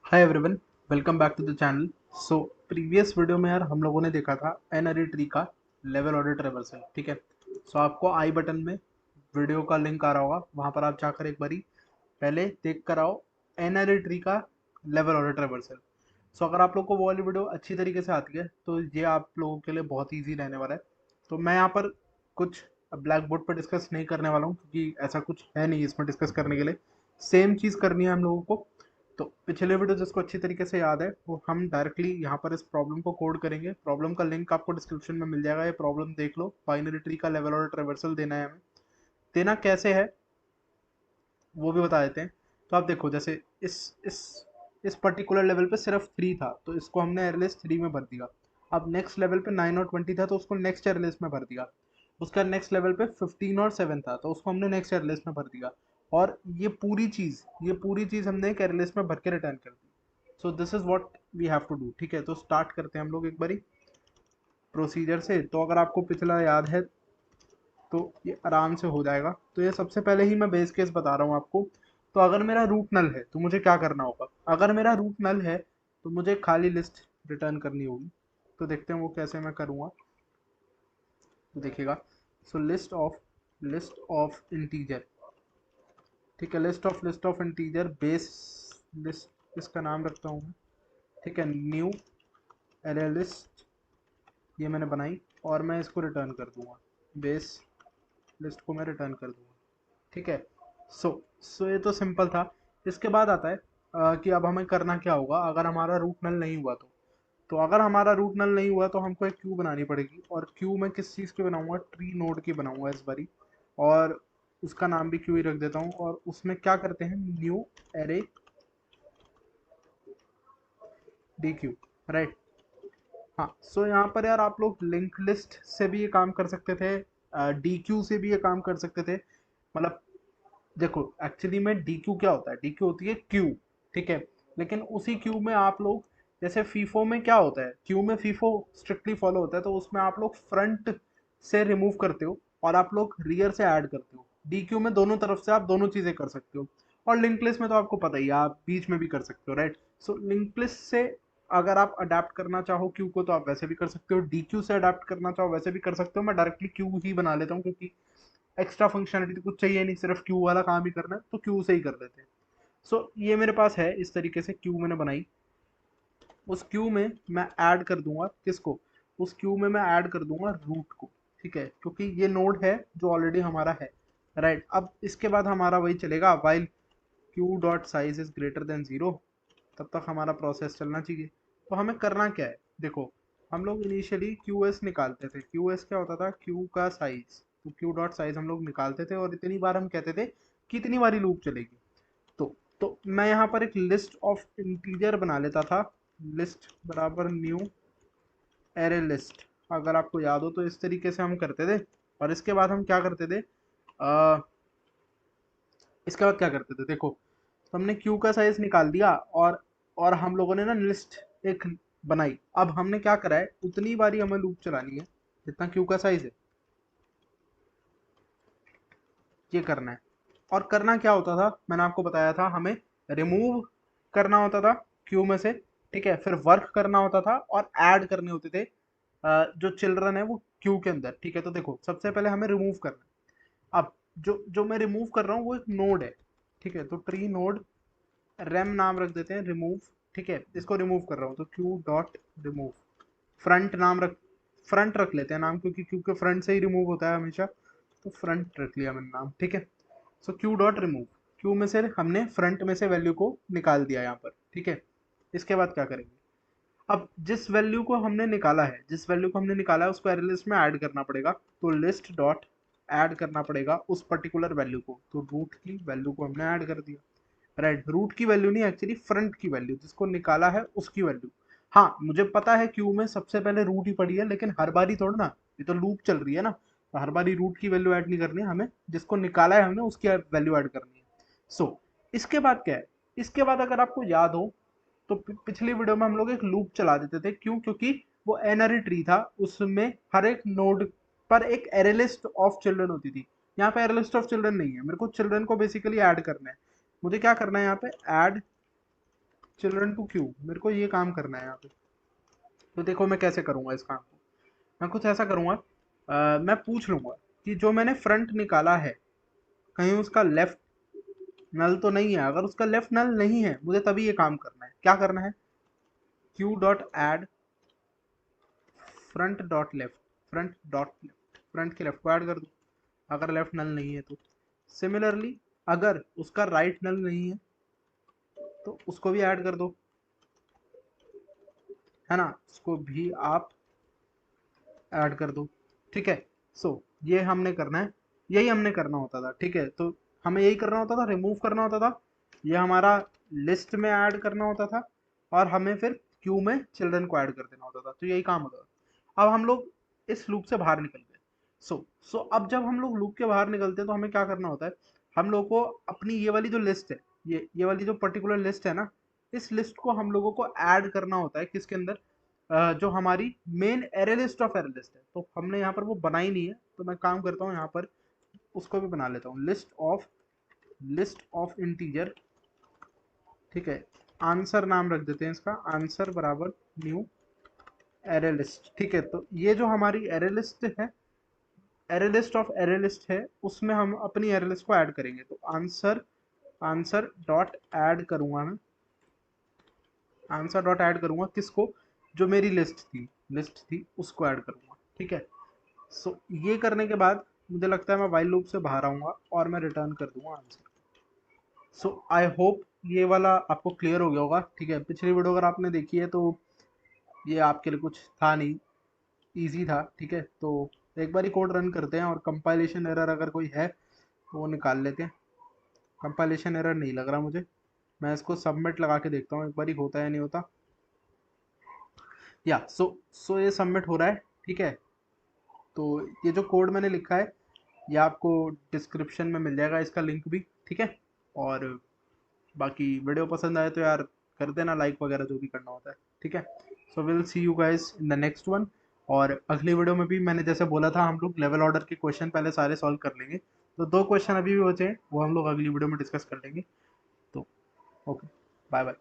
Hi everyone, welcome back to the channel. So previous video में यार हम लोगों ने देखा था एनरी ट्री का लेवल ऑर्डर ट्रेवर्सल। ठीक है, सो आपको आई बटन में वीडियो का लिंक आ रहा होगा, वहां पर आप जाकर एक बारी पहले देख कर आओ एनरी ट्री का लेवल ऑर्डर ट्रेवर्सल। सो अगर आप लोग को वो वाली वीडियो अच्छी तरीके से आती है तो ये आप लोगों के लिए बहुत ईजी रहने वाला है। तो मैं यहाँ पर कुछ ब्लैक बोर्ड पर डिस्कस नहीं करने वाला हूँ क्योंकि ऐसा कुछ है नहीं इसमें डिस्कस करने के लिए। सेम चीज़ करनी है हम लोगों को। तो पिछले वीडियो जिसको अच्छी तरीके से याद है वो हम डायरेक्टली यहाँ पर इस प्रॉब्लम को कोड करेंगे। प्रॉब्लम का लिंक आपको डिस्क्रिप्शन में मिल जाएगा, ये प्रॉब्लम देख लो। बाइनरी ट्री का लेवल और ट्रेवर्सल देना है हमें। देना कैसे है वो भी बता देते हैं। तो आप देखो, जैसे इस इस इस पर्टिकुलर लेवल पे सिर्फ 3 था तो इसको हमने एरे लिस्ट 3 में भर दिया। अब नेक्स्ट लेवल पे 9 और 20 था तो उसको नेक्स्ट एरे लिस्ट में भर दिया। उसका नेक्स्ट लेवल पे 15 और 7 था तो उसको हमने नेक्स्ट एरे लिस्ट में भर दिया। और ये पूरी चीज़ हमने एक एरे लिस्ट में भर के रिटर्न कर दी। So this is what we have to do. ठीक है, तो स्टार्ट करते हैं हम लोग एक बारी प्रोसीजर से। तो अगर आपको पिछला याद है तो ये आराम से हो जाएगा। तो ये सबसे पहले ही मैं बेस केस बता रहा हूँ आपको। तो अगर मेरा रूट नल है तो मुझे क्या करना होगा? अगर मेरा रूट नल है तो मुझे खाली लिस्ट रिटर्न करनी होगी। तो देखते हैं वो कैसे मैं करूँगा। तो देखिएगा, सो लिस्ट ऑफ इंटीजर। ठीक है, list of integer base list इसका नाम रखता हूँ मैं। ठीक है, न्यू एरे लिस्ट ये मैंने बनाई और मैं इसको रिटर्न कर दूंगा। बेस लिस्ट को मैं रिटर्न कर दूंगा। ठीक है, सो ये तो सिंपल था। इसके बाद आता है कि अब हमें करना क्या होगा अगर हमारा रूट नल नहीं हुआ तो अगर हमारा रूट नल नहीं हुआ तो हमको एक क्यू बनानी पड़ेगी। और क्यू मैं किस चीज़ की बनाऊंगा? ट्री नोड की बनाऊंगा इस बारी। और उसका नाम भी क्यू ही रख देता हूँ। और उसमें क्या करते हैं? New array D Q. Right. हाँ, सो यहाँ पर यार आप लोग लिंक लिस्ट से भी ये काम कर सकते थे, डी क्यू से भी ये काम कर सकते थे। मतलब देखो, एक्चुअली में डी क्यू क्या होता है? डी क्यू होती है क्यू। ठीक है, लेकिन उसी क्यू में आप लोग, जैसे फीफो में क्या होता है, क्यू में फीफो स्ट्रिक्टली फॉलो होता है तो उसमें आप लोग फ्रंट से रिमूव करते हो और आप लोग रियर से ऐड करते हो। डी क्यू में दोनों तरफ से आप दोनों चीजें कर सकते हो। और लिंक लिस्ट में तो आपको पता ही है, आप बीच में भी कर सकते हो। राइट। सो लिंक लिस्ट से अगर आप अडेप्ट करना चाहो क्यू को तो आप वैसे भी कर सकते हो, डी क्यू से अडेप्ट करना चाहो वैसे भी कर सकते हो। मैं डायरेक्टली क्यू ही बना लेता हूँ क्योंकि एक्स्ट्रा फंक्शनलिटी तो कुछ चाहिए नहीं, सिर्फ क्यू वाला काम ही करना है तो क्यू से ही कर लेते हैं। सो ये मेरे पास है, इस तरीके से क्यू मैंने बनाई। उस क्यू में मैं ऐड कर दूंगा किसको? उस क्यू में मैं ऐड कर दूंगा रूट को। ठीक है, क्योंकि ये नोड है जो ऑलरेडी हमारा है। राइट। अब इसके बाद हमारा वही चलेगा, while Q dot size is greater than 0। तब तक हमारा प्रोसेस चलना चाहिए। तो हमें करना क्या है? देखो, हम लोग इनिशियली क्यू एस निकालते थे। क्यू एस क्या होता था? क्यू का साइज। तो क्यू डॉट साइज हम लोग निकालते थे और इतनी बार हम कहते थे कि इतनी बारी लूप चलेगी। तो मैं यहाँ पर एक लिस्ट ऑफ इंटीजर बना लेता था। लिस्ट बराबर न्यू एरे लिस्ट। अगर आपको याद हो तो इस तरीके से हम करते थे। और इसके बाद हम क्या करते थे? आ, इसके बाद क्या करते थे? देखो, तो हमने क्यू का साइज निकाल दिया और हम लोगों ने ना लिस्ट एक बनाई। अब हमने क्या करा है, उतनी बारी हमें लूप चलानी है जितना क्यू का साइज है, ये करना है। और करना क्या होता था? मैंने आपको बताया था, हमें रिमूव करना होता था क्यू में से। ठीक है, फिर वर्क करना होता था और ऐड करने होते थे जो चिल्ड्रन है वो क्यू के अंदर। ठीक है, तो देखो सबसे पहले हमें रिमूव करना है। अब जो जो मैं रिमूव कर रहा हूँ वो एक नोड है। ठीक है, तो ट्री नोड रेम नाम रख देते हैं, रिमूव। ठीक है, इसको रिमूव कर रहा हूँ तो क्यू डॉट रिमूव। फ्रंट नाम रख फ्रंट रख लेते हैं नाम, क्योंकि क्यू के फ्रंट से ही रिमूव होता है हमेशा। तो फ्रंट रख लिया मैंने नाम। ठीक है, सो क्यू डॉट रिमूव। क्यू में से हमने फ्रंट में से वैल्यू को निकाल दिया यहाँ पर। ठीक है, इसके बाद क्या करेंगे? अब जिस वैल्यू को हमने निकाला है उसको एरे लिस्ट में ऐड करना पड़ेगा। तो लिस्ट डॉट ऐड करना पड़ेगा उस पर्टिकुलर वैल्यू को। तो रूट की वैल्यू को हमने ऐड कर दिया। राइट, रूट की वैल्यू नहीं, एक्चुअली फ्रंट की वैल्यू, जिसको निकाला है उसकी वैल्यू। हाँ, मुझे पता है क्यू में सबसे पहले रूट ही पड़ी है, लेकिन हर बारी थोड़ा ना, ये तो लूप चल रही है ना, तो हर बारी रूट की वैल्यू ऐड नहीं करनी है हमें, जिसको निकाला है हमने उसकी वैल्यू ऐड करनी है। सो इसके बाद क्या है? इसके बाद अगर आपको याद हो तो पिछली वीडियो में हम लोग एक लूप चला देते थे। क्यों? क्योंकि वो एनरी ट्री था, उसमें हर एक नोड पर एक एरे लिस्ट ऑफ चिल्ड्रन होती थी। यहाँ पे एरे लिस्ट ऑफ चिल्ड्रन नहीं है, मेरे को चिल्ड्रन को बेसिकली ऐड करना है। मुझे क्या करना है यहाँ पे? ऐड चिल्ड्रन टू क्यू, मेरे को ये काम करना है यहाँ पे। तो देखो मैं कैसे करूँगा इस काम को। मैं कुछ ऐसा करूँगा, मैं पूछ लूँगा कि जो मैंने फ्रंट निकाला है कहीं उसका लेफ्ट नल तो नहीं है। अगर उसका लेफ्ट नल नहीं है मुझे तभी ये काम करना है। क्या करना है, q dot add front dot left, front dot left, front के लेफ्ट को ऐड कर दो अगर लेफ्ट नल नहीं है तो। सिमिलरली अगर उसका राइट नल नहीं है तो उसको भी ऐड कर दो, है ना, उसको भी आप ऐड कर दो। ठीक है। सो ये हमने करना है, यही हमने करना होता था। ठीक है, तो हमें यही करना होता था, रिमूव करना होता था, ये हमारा लिस्ट में ऐड करना होता था, और हमें फिर क्यू में चिल्ड्रन को ऐड कर देना होता था। तो यही काम होता था। अब हम लोग इस लूप से बाहर निकल गए। सो अब जब हम लोग लूप के बाहर निकलते हैं तो हमें क्या करना होता है, हम लोग को अपनी ये वाली जो लिस्ट है, ये वाली जो पर्टिकुलर लिस्ट है ना, इस लिस्ट को हम लोगों को ऐड करना होता है किसके अंदर, जो हमारी main array list of array list है। तो हमने यहाँ पर वो बनाई नहीं है, तो मैं काम करता हूँ यहाँ पर उसको भी बना लेता हूँ, लिस्ट ऑफ इंटीजर। ठीक है, आंसर नाम रख देते हैं इसका, आंसर बराबर न्यू एरे लिस्ट। ठीक है, तो ये जो हमारी एरे लिस्ट है, array list of array list है, उसमें हम अपनी एरे लिस्ट को ऐड करेंगे। तो आंसर डॉट ऐड करूंगा मैं, आंसर डॉट ऐड करूंगा किसको, जो मेरी लिस्ट थी उसको ऐड करूंगा। ठीक है। सो ये करने के बाद मुझे लगता है मैं वाइल लूप से बाहर आऊंगा और मैं रिटर्न कर दूंगा आंसर। सो आई होप ये वाला आपको क्लियर हो गया होगा। ठीक है, पिछली वीडियो अगर आपने देखी है तो ये आपके लिए कुछ था नहीं, इजी था। ठीक है, तो एक बार ही कोड रन करते हैं और कंपाइलेशन एरर अगर कोई है तो वो निकाल लेते हैं। कंपाइलेशन एरर नहीं लग रहा मुझे, मैं इसको सबमिट लगा के देखता हूँ एक बार ही होता है नहीं होता। या सो ये सबमिट हो रहा है। ठीक है, तो ये जो कोड मैंने लिखा है ये आपको डिस्क्रिप्शन में मिल जाएगा, इसका लिंक भी। ठीक है, और बाकी वीडियो पसंद आए तो यार कर देना लाइक वगैरह जो भी करना होता है। ठीक है, so will see you guys in the next one. और अगली वीडियो में भी मैंने जैसे बोला था हम लोग लेवल ऑर्डर के क्वेश्चन पहले सारे सॉल्व कर लेंगे। तो 2 क्वेश्चन अभी भी बचे हैं, वो हम लोग अगली वीडियो में डिस्कस कर लेंगे। तो ओके, बाय बाय।